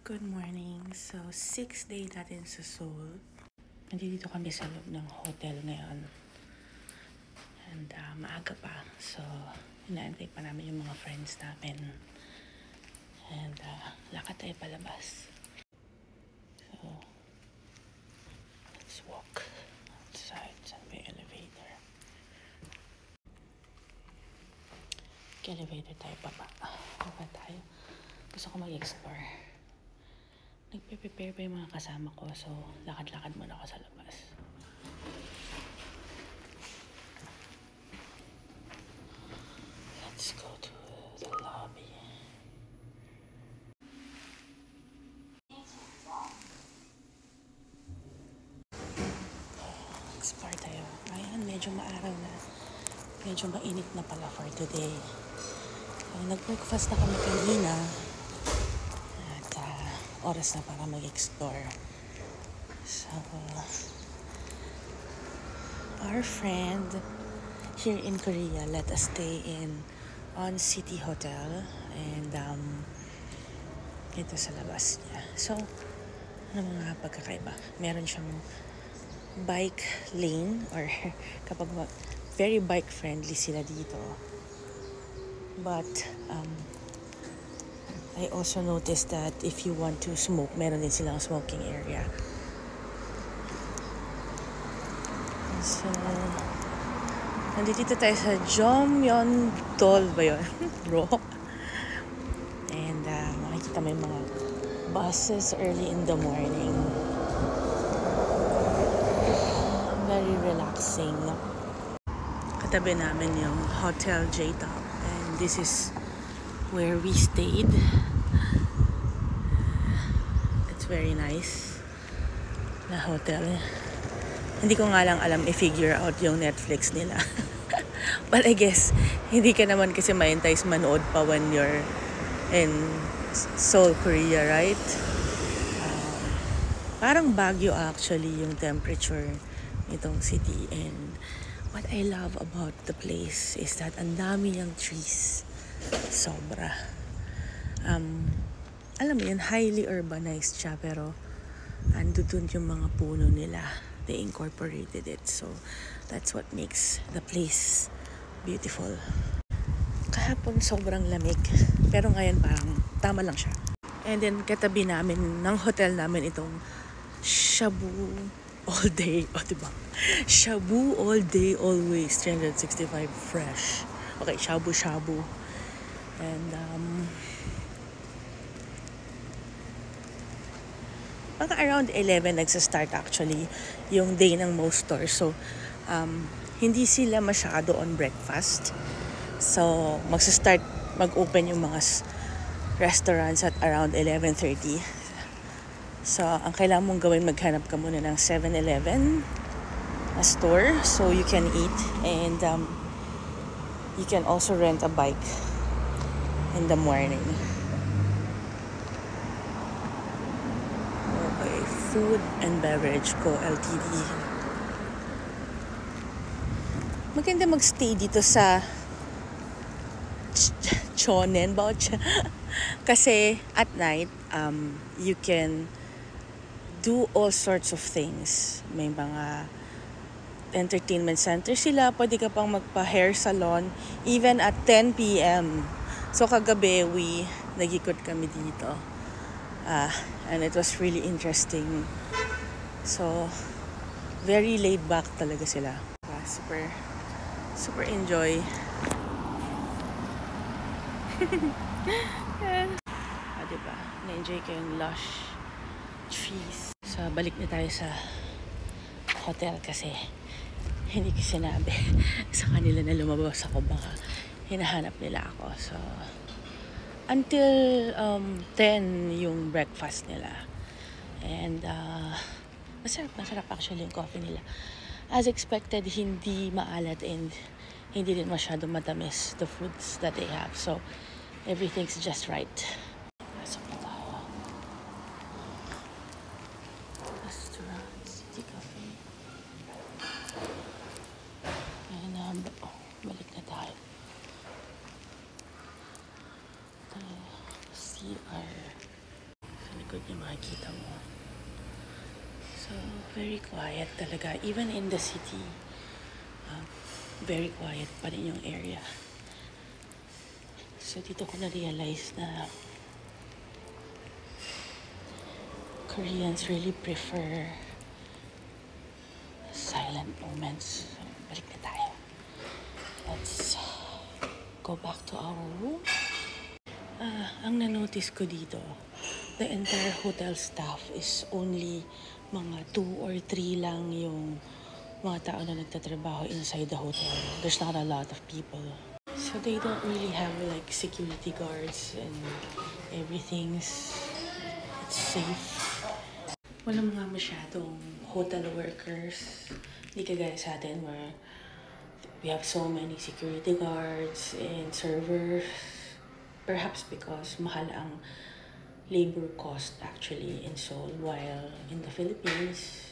Good morning. So, 6th day natin sa Seoul. Nandito kami sa loob ng hotel ngayon. And maaga pa. So, inaantay pa namin yung mga friends namin. And lakad tayo palabas. So, let's walk outside. Saan ba yung elevator? Elevator tayo baba. Baba tayo. Gusto ko mag-explore. Nagpe-prepare pa yung mga kasama ko, so lakad-lakad muna ako sa labas. Let's go to the lobby. Explore tayo. Ayan, medyo maaraw na. Medyo mainit na pala for today. So, nag-breakfast na kami kanina. Oras na para mag-explore. So, our friend here in Korea let us stay in On City Hotel and ito sa labas niya. So, ano mga pagkakaiba? Meron siyang bike lane or kapag very bike friendly sila dito. But I also noticed that if you want to smoke, meron din silang smoking area. So, nandito tayo sa Jeonmyeon-dol ba yun? Bro. And makikita mo yung mga buses early in the morning. Very relaxing. Katabi namin yung Hotel J-Top. And this is where we stayed. It's very nice na hotel. Hindi ko nga lang alam i-figure out yung Netflix nila. But I guess hindi ka naman kasi ma-entice manood pa when you're in Seoul, Korea, right? Parang Baguio actually yung temperature nitong city. And what I love about the place is that ang dami yung trees. Sobra. Alam mo yun, highly urbanized siya, pero ando dun yung mga puno nila. They incorporated it. So, that's what makes the place beautiful. Kahapon sobrang lamig, pero ngayon parang tama lang siya. And then katabi namin ng hotel namin itong Shabu all day. O, diba? Shabu all day, always. 365 fresh. Okay, shabu-shabu. And mga around 11 nagsa-start actually yung day ng most stores. So hindi sila masyado on breakfast. So mag-open yung mga restaurants at around 11:30. So ang kailangan mong gawin, maghanap ka muna ng 7-Eleven na store so you can eat. And you can also rent a bike in the morning. Okay, Food and Beverage Co. Ltd. Maganda magstay dito sa Chonen ba? Kasi at night, you can do all sorts of things. May mga entertainment center sila. Pwede ka pang magpa-hair salon even at 10 p.m. So kagabi, nag-ikot kami dito. And it was really interesting. So, very laid back talaga sila. Super enjoy. Diba? Na-enjoy ko yung lush trees. So, balik na tayo sa hotel kasi hindi ko sinabi sa kanila na lumabas ako, baka hinahanap nila ako. So, until 10 yung breakfast nila. And masarap actually yung coffee nila. As expected, hindi maalat and hindi din masyado matamis the foods that they have. So, everything's just right. Pasok na tayo. Restaurant, City Cafe. And balik na tayo. CR. Sa likod likod niya makikita mo. So, very quiet talaga. Even in the city, very quiet pa rin yung area. So, dito ko na-realize na Koreans really prefer silent moments. So, balik na tayo. Let's go back to our room. Ang na-notice ko dito, the entire hotel staff is only mga 2 or 3 lang yung mga tao na nagtatrabaho inside the hotel. There's not a lot of people. So they don't really have like security guards and everything's it's safe. Walang mga masyadong hotel workers. Hindi kagaya sa atin where we have so many security guards and servers. Perhaps because mahal ang labor cost actually in Seoul, while in the Philippines,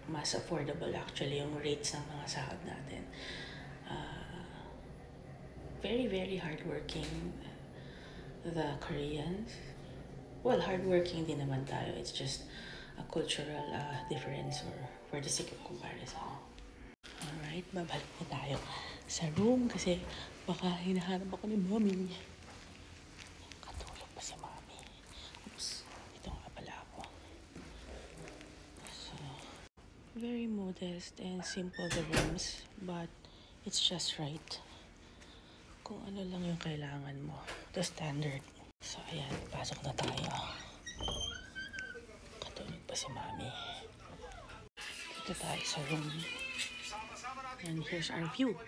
mas affordable actually yung rates ng mga sahod natin. Very, very hardworking, the Koreans. Well, hardworking din naman tayo. It's just a cultural difference or for the sake of comparison. Alright, babalik na tayo sa room kasi baka hinahanap ako ni Mommy. Katulog pa si Mommy. Oops, ito nga pala ako. So, very modest and simple the rooms, but it's just right. Kung ano lang yung kailangan mo. The standard. So, ayan, pasok na tayo. Katulog pa si Mommy. Dito tayo sa room. And here's our view.